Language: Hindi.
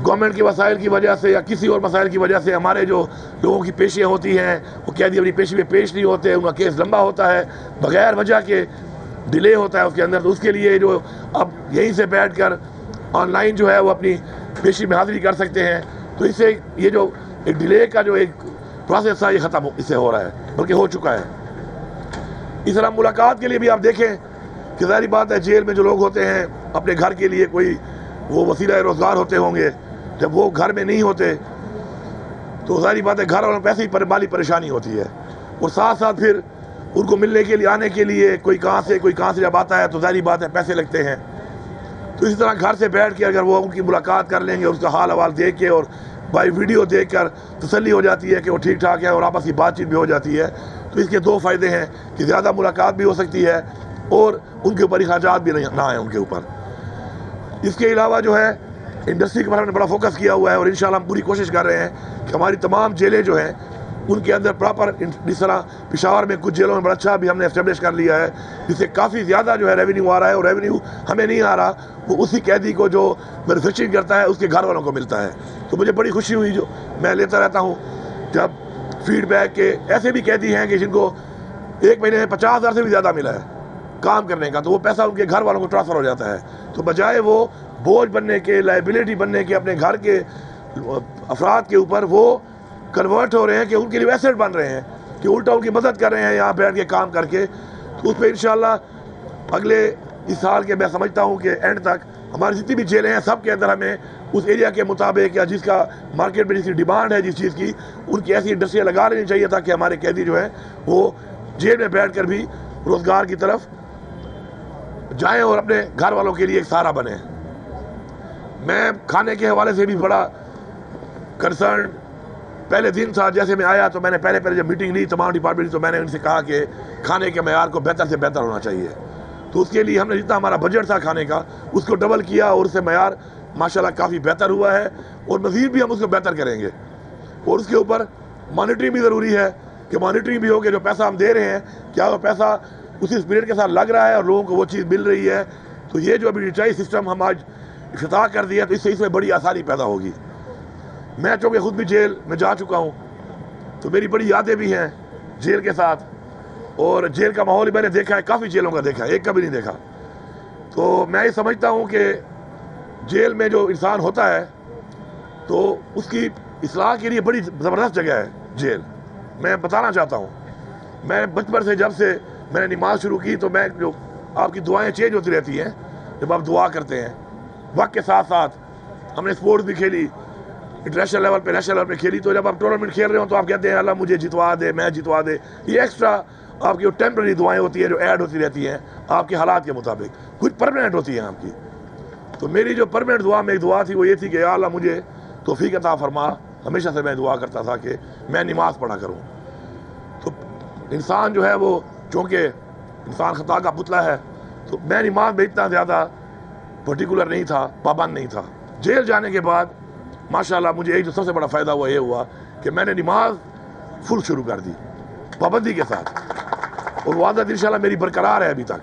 गवर्नमेंट के वसाइल की वजह से या किसी और मसाइल की वजह से हमारे जो लोगों की पेशियाँ होती हैं वो कैदी अपनी पेशी में पेश नहीं होते, उनका केस लंबा होता है, बगैर वजह के डिले होता है उसके अंदर। तो उसके लिए जो अब यहीं से बैठ कर ऑनलाइन जो है वो अपनी पेशी में हाज़िरी कर सकते हैं, तो इससे ये जो एक डिले का जो एक प्रोसेस था ये ख़त्म इससे हो रहा है, बल्कि हो चुका है। इस तरह मुलाकात के लिए भी आप देखें कि ज़ाहिर बात है जेल में जो लोग होते हैं अपने घर के लिए कोई वो वसीला रोज़गार होते होंगे, जब वो घर में नहीं होते तो ज़ाहिर बात है घर वालों पैसे ही माली परेशानी होती है, और साथ साथ फिर उनको मिलने के लिए आने के लिए कोई कहाँ से जब आता है तो ज़ाहिर बात है पैसे लगते हैं। तो इसी तरह घर से बैठ के अगर वो उनकी मुलाकात कर लेंगे, उसका हाल हवाल देख के और बाई वीडियो देख कर तसल्ली हो जाती है कि वो ठीक ठाक है और आपस की बातचीत भी हो जाती है। तो इसके दो फ़ायदे हैं कि ज़्यादा मुलाकात भी हो सकती है और उनके ऊपर अखराजात भी ना आए उनके ऊपर। इसके अलावा जो है इंडस्ट्री के बारे में बड़ा फोकस किया हुआ है और इंशाल्लाह हम पूरी कोशिश कर रहे हैं कि हमारी तमाम जेलें जो हैं उनके अंदर प्रॉपर, जिस तरह पेशावर में कुछ जेलों में बड़ा अच्छा भी हमने एस्टेब्लिश कर लिया है, जिससे काफ़ी ज़्यादा जो है रेवेन्यू आ रहा है, और रेवेन्यू हमें नहीं आ रहा, वो उसी कैदी को जो मैन्युफैक्चरिंग करता है उसके घर वालों को मिलता है। तो मुझे बड़ी खुशी हुई, जो मैं लेता रहता हूँ जब फीडबैक के ऐसे भी कैदी हैं कि जिनको 1 महीने में 50,000 से भी ज़्यादा मिला है काम करने का, तो वो पैसा उनके घर वालों को ट्रांसफ़र हो जाता है। तो बजाय वो बोझ बनने के, लाइबिलिटी बनने के अपने घर के अफराद के ऊपर, वो कन्वर्ट हो रहे हैं कि उनके लिए एसेट बन रहे हैं, कि उल्टा उनकी मदद कर रहे हैं यहाँ बैठ के काम करके। तो उस पर इंशाल्लाह अगले इस साल के मैं समझता हूँ कि एंड तक हमारी जितनी भी जेलें हैं सब के अंदर हमें उस एरिया के मुताबिक या जिसका मार्केट में जिसकी डिमांड है जिस चीज़ की, उनकी ऐसी इंडस्ट्रियाँ लगा लेनी चाहिए ताकि हमारे कैदी जो हैं वो जेल में बैठ कर भी रोज़गार की तरफ जाएँ और अपने घर वालों के लिए एक सहारा बने। मैं खाने के हवाले से भी बड़ा कंसर्न पहले दिन था, जैसे मैं आया तो मैंने पहले जब मीटिंग ली तमाम डिपार्टमेंट, तो मैंने उनसे कहा कि खाने के मेयार को बेहतर से बेहतर होना चाहिए। तो उसके लिए हमने जितना हमारा बजट था खाने का उसको डबल किया और उससे मेयार माशाल्लाह काफ़ी बेहतर हुआ है, और मज़ीद भी हम उसको बेहतर करेंगे। और उसके ऊपर मॉनिटरिंग भी ज़रूरी है कि मॉनिटरिंग भी हो कि जो पैसा हम दे रहे हैं क्या वो पैसा उसी स्पिरिट के साथ लग रहा है और लोगों को वो चीज़ मिल रही है। तो ये जो अभी डिजिटाइज सिस्टम हम आज इफ्तिताह कर दिया तो इससे इसमें बड़ी आसानी पैदा होगी। मैं चूँकि ख़ुद भी जेल में जा चुका हूँ तो मेरी बड़ी यादें भी हैं जेल के साथ, और जेल का माहौल मैंने देखा है, काफ़ी जेलों का देखा है, एक का भी नहीं देखा। तो मैं ये समझता हूँ कि जेल में जो इंसान होता है तो उसकी इस्लाह के लिए बड़ी ज़बरदस्त जगह है जेल। मैं बताना चाहता हूँ, मैं बचपन से जब से मैंने नमाज शुरू की तो मैं जो आपकी दुआएँ चेंज होती रहती हैं जब आप दुआ करते हैं, वक्त के साथ साथ हमने स्पोर्ट्स भी खेली, इंटरनेशनल लेवल पे, नेशनल लेवल पे खेली। तो जब आप टूर्नामेंट खेल रहे हो तो आप कहते हैं अल्लाह मुझे जितवा दे, मैं जितवा दे। ये एक्स्ट्रा आपकी जो टेम्प्रेरी दुआएं होती हैं जो ऐड होती रहती हैं आपके हालात के मुताबिक, कुछ परमानेंट होती हैं आपकी। तो मेरी जो परमानेंट दुआ में एक दुआ थी वो ये थी कि या अल्लाह मुझे तौफीक अता फरमा। हमेशा से मैं दुआ करता था कि मैं नमाज पढ़ा करूँ। तो इंसान जो है वो चूँकि इंसान ख़ता का पुतला है, तो मैं नमाज में इतना ज़्यादा पर्टिकुलर नहीं था, पाबंद नहीं था। जेल जाने के बाद माशाल्लाह मुझे एक जो सबसे बड़ा फ़ायदा हुआ ये हुआ कि मैंने नमाज फुल शुरू कर दी पाबंदी के साथ, और वो आदत इंशाल्लाह मेरी बरकरार है अभी तक।